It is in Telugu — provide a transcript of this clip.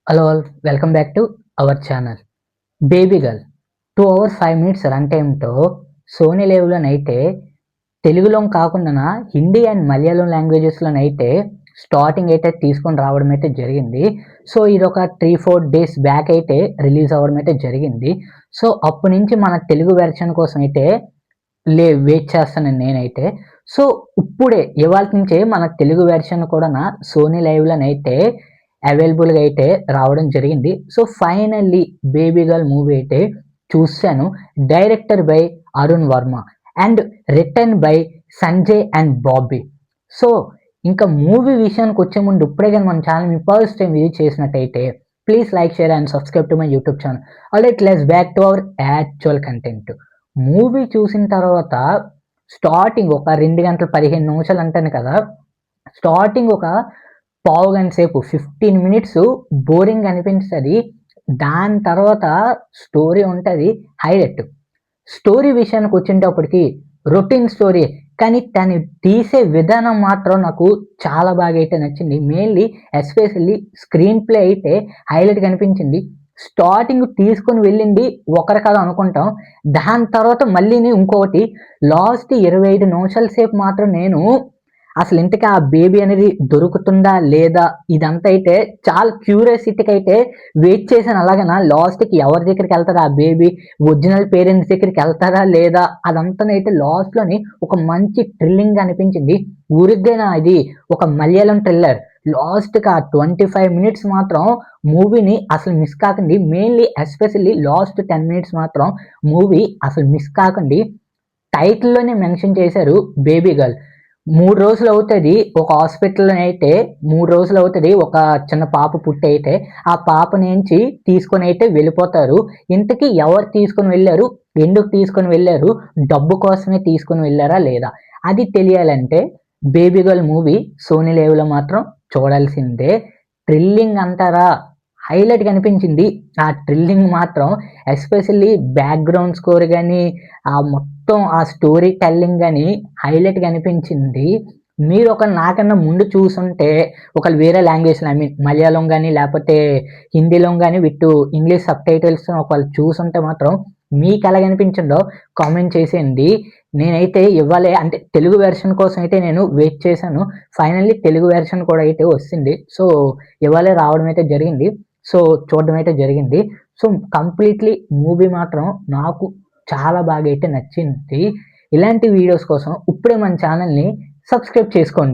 Hello all, welcome back to our channel. Baby girl 2 hours 5 minutes run టైంతో సోనీ లైవ్లోనైతే తెలుగులో కాకుండా హిందీ అండ్ మలయాళం లాంగ్వేజెస్లోనైతే స్టార్టింగ్ అయితే తీసుకొని రావడం అయితే జరిగింది. సో ఇది ఒక 3-4 డేస్ బ్యాక్ అయితే రిలీజ్ అవ్వడం అయితే జరిగింది. సో అప్పటి నుంచి మన తెలుగు వెర్షన్ కోసం అయితే వెయిట్ చేస్తాను నేనైతే. సో ఇప్పుడే ఇవాళ నుంచే మన తెలుగు వెర్షన్ కూడా సోనీ లైవ్లోనైతే అవైలబుల్గా అయితే రావడం జరిగింది. So finally baby girl movie అయితే చూశాను. Director by Arun Varma and written by Sanjay and Bobby. So ఇంకా మూవీ విషయానికి వచ్చే ముందు ఇప్పుడే కానీ మన ఛానల్ ఫస్ట్ టైం విజిట్ చేసినట్టయితే please like, share and subscribe to my YouTube channel. Alright, let's back to our actual content. Movie చూసిన తర్వాత స్టార్టింగ్ ఒక 2 గంటల 15 నిమిషాలు అంటాను కదా, స్టార్టింగ్ ఒక పావు గంట సేపు 15 మినిట్స్ బోరింగ్ అనిపించది. దాని తర్వాత స్టోరీ ఉంటుంది హైలైట్. స్టోరీ విషయానికి వచ్చేటప్పటికి రొటీన్ స్టోరీ, కానీ తను తీసే విధానం మాత్రం నాకు చాలా బాగా అయితే నచ్చింది. మెయిన్లీ ఎస్పెషల్లీ స్క్రీన్ ప్లే అయితే హైలైట్గా అనిపించింది. స్టార్టింగ్ తీసుకొని వెళ్ళింది ఒకరి కథ అనుకుంటాం, దాని తర్వాత మళ్ళీ ఇంకొకటి లాస్ట్ 25 నిమిషాల సేపు మాత్రం నేను అసలు ఇంతకీ ఆ బేబీ అనేది దొరుకుతుందా లేదా ఇదంతా అయితే చాలా క్యూరియాసిటీకి అయితే వెయిట్ చేశాను. అలాగనా లాస్ట్కి ఎవరి దగ్గరికి వెళ్తారా, ఆ బేబీ ఒరిజినల్ పేరెంట్స్ దగ్గరికి వెళ్తారా లేదా, అదంతానైతే లాస్ట్లోని ఒక మంచి థ్రిల్లింగ్ అనిపించింది. ఊరికైనా ఇది ఒక మలయాళం థ్రిల్లర్. లాస్ట్కి ఆ 25 మినిట్స్ మాత్రం మూవీని అసలు మిస్ కాకండి. మెయిన్లీ ఎస్పెషల్లీ లాస్ట్ 10 మినిట్స్ మాత్రం మూవీ అసలు మిస్ కాకండి. టైటిల్లోనే మెన్షన్ చేశారు బేబీ గర్ల్. 3 రోజులు అవుతుంది ఒక హాస్పిటల్లో అయితే 3 రోజులు అవుతుంది ఒక చిన్న పాప పుట్టి అయితే ఆ పాప నుంచి తీసుకొని అయితే వెళ్ళిపోతారు. ఇంతకీ ఎవరు తీసుకొని వెళ్ళారు, ఎందుకు తీసుకొని వెళ్ళారు, డబ్బు కోసమే తీసుకొని వెళ్ళారా లేదా, అది తెలియాలంటే బేబీ గర్ల్ మూవీ సోనీ లైవ్లో మాత్రం చూడాల్సిందే. థ్రిల్లింగ్ అంటారా, హైలైట్గా అనిపించింది. ఆ థ్రిల్లింగ్ మాత్రం ఎస్పెషల్లీ బ్యాక్గ్రౌండ్ స్కోర్ కానీ ఆ మొత్తం ఆ స్టోరీ టెల్లింగ్ కానీ హైలైట్గా అనిపించింది. మీరు ఒక నాకన్నా ముందు చూసుంటే ఒకళ్ళు వేరే లాంగ్వేజ్ ఐ మీన్ మలయాళం కానీ లేకపోతే హిందీలో కానీ విత్ ఇంగ్లీష్ సబ్ టైటిల్స్ ఒకళ్ళు చూసుంటే మాత్రం మీకు ఎలాగ అనిపించిందో కామెంట్ చేసేయండి. నేనైతే ఇవ్వాలి అంటే తెలుగు వెర్షన్ కోసం అయితే నేను వెయిట్ చేశాను. ఫైనల్లీ తెలుగు వెర్షన్ కూడా అయితే వస్తుంది. సో ఇవాళే రావడం అయితే జరిగింది. సో చూడడం అయితే జరిగింది. సో కంప్లీట్లీ మూవీ మాత్రం నాకు చాలా బాగా అయితే నచ్చింది. ఇలాంటి వీడియోస్ కోసం ఇప్పుడే మన ఛానల్ని సబ్స్క్రైబ్ చేసుకోండి.